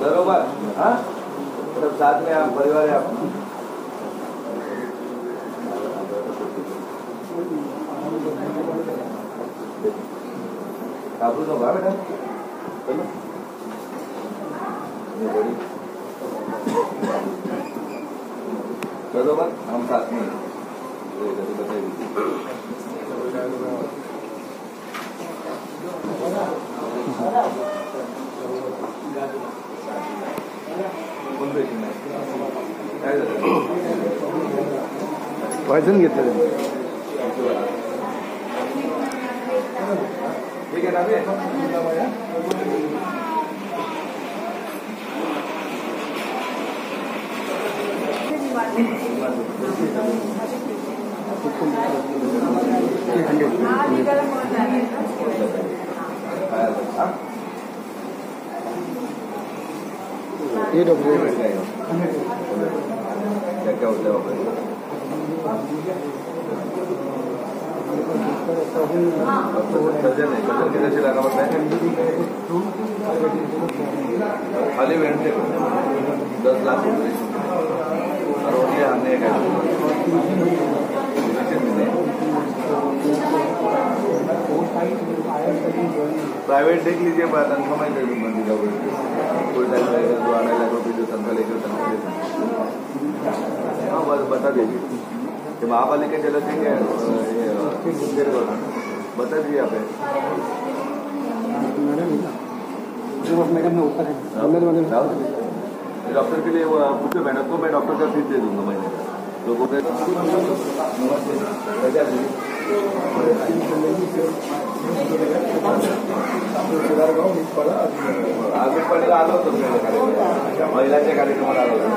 बरोबर। हाँ, सब साथ में आप परिवार है आप। आप लोग बेटा चलो चलो बस हम साथ में पॉइजन घेतलं ठीक है ना भैया ये डॉक्टर क्या होता है सर्जन है सर्जन किधर से लाना पड़ता है खाली वेंटे 10 लाख और ओनली हमने प्राइवेट देख लीजिए तनख्वाह मैं दे दूंगा दिखा फुल टाइम रहेगा जो 2.5 लाख रुपये जो तनख्वाह लेकर तनख्वाह दे हाँ बस बता दीजिए कि वहाँ पर लेके चलो ठीक है बता दीजिए आप मैडम ने उत्तर है डॉक्टर के लिए पूछो मैडम को मैं डॉक्टर का फीस दे दूंगा महीने का लोगों के आगे पडेला आलो होतो महिलांच्या कार्यक्रमाला आलो होतो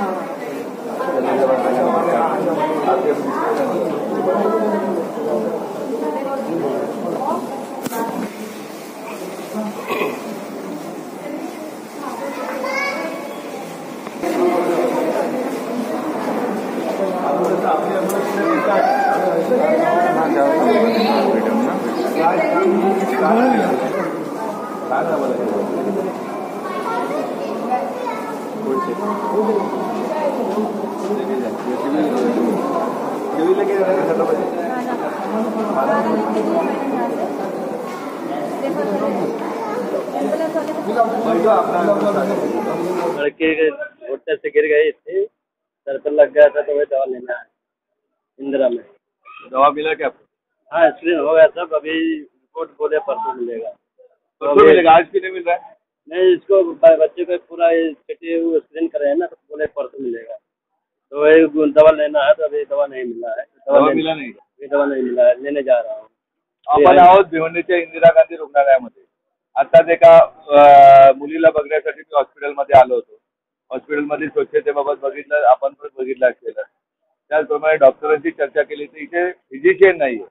लड़के घुटने से गिर गए थे, सर पर लग गया था तो वही दवा लेना है इंदिरा में। दवा मिला क्या आपको? हाँ स्क्रीन हो गया सब, अभी रिपोर्ट बोले परसों मिलेगा। परसों मिलेगा, आज भी नहीं मिल रहा है? नहीं, इसको बच्चे को पूरा स्क्रीन करे है ना, तो बोले परसों मिलेगा। तो वही दवा लेना है, तो अभी दवा नहीं मिला है। दवा मिला नहीं? दवा नहीं मिला है, लेने जा रहा हूँ। आपण आहोत भिवंडीच्या इंदिरा गांधी रुग्णालयामध्ये। आताच एका मुलीला बघण्यासाठी मी हॉस्पिटलमध्ये आलो होतो। हॉस्पिटलमध्ये स्वच्छतेबाबत बघितलं, आपण पण बघितलं असेल। त्याचप्रमाणे डॉक्टरांची चर्चा केली तर इथे फिजिशियन नाहीये।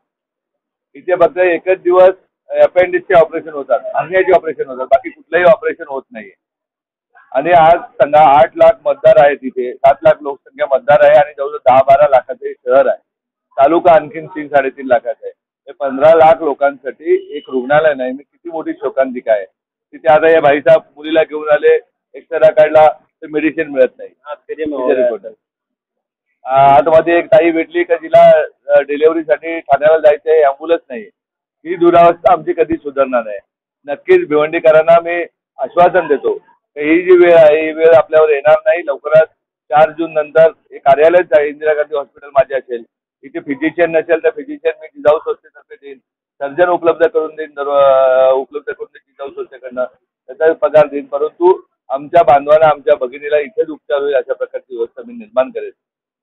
इथे फक्त एकच दिवस अपेंडिक्सचे ऑपरेशन होतात, हर्नियाचे ऑपरेशन होतात, बाकी कुठलंही ऑपरेशन होत नाहीये। आणि आज सांगा 8 लाख मतदार आहेत इथे, 7 लाख लोकसंख्या मतदार आहे आणि जवळजवळ 10-12 लाखाचे शहर आहे। तालुका आणखीन 3-3.5 लाखाचा आहे। 15 लाख लोकांसाठी एक रुग्णालय नाही, मी किती मोठी शोकांतिका आहे। तिथे आता या भाईसाहेब मुलीला घेऊन आले, एक्सरा काढला तर मेडिसिन मिळत नाही। आतमध्ये एक ताई भेटली का जिला डिलिव्हरीसाठी ठाण्याला जायचंय, ॲम्ब्युलन्स नाही। ही दुरावस्था आमची कधी सुधारणार नाही। नक्कीच भिवंडीकरांना मी आश्वासन देतो की ही जी वेळ आहे ही वेळ आपल्यावर येणार नाही। लवकरच 4 जून नंतर हे कार्यालय इंदिरा गांधी हॉस्पिटल माझे असेल, इथे फिजिशियन नसेल तर फिजिशियन मी जिजाऊ संस्थेतर्फे देईन, सर्जन उपलब्ध करून देईन, जिजाऊ संस्थेकडनं त्याचा पगार देईन। परंतु आमच्या बांधवांना, आमच्या भगिनीला इथेच उपचार होईल अशा प्रकारची व्यवस्था मी निर्माण करेन।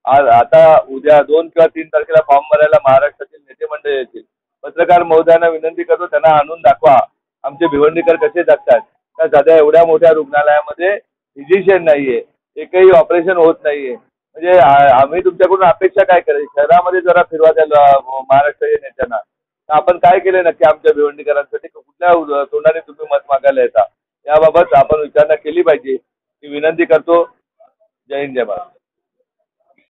आज आता उद्या 2 किंवा 3 तारखेला फॉर्म भरायला महाराष्ट्रातील नेते मंडळी येतील। पत्रकार महोदयांना विनंती करतो, त्यांना आणून दाखवा आमचे भिवंडीकर कसे जगतात। त्या सध्या एवढ्या मोठ्या रुग्णालयामध्ये फिजिशियन नाहीये, एकही ऑपरेशन होत नाहीये। म्हणजे आम्ही तुमच्याकडून अपेक्षा काय करायची? शहरामध्ये जरा फिरवा द्यायला महाराष्ट्रीय नेत्यांना, आपण काय केले नक्की आमच्या भिवंडीकरांसाठी? कुठल्या तोंडाने तुम्ही मत मागायला येता? याबाबत आपण विचारणा केली पाहिजे ही विनंती करतो। जय हिंद, जय भारत।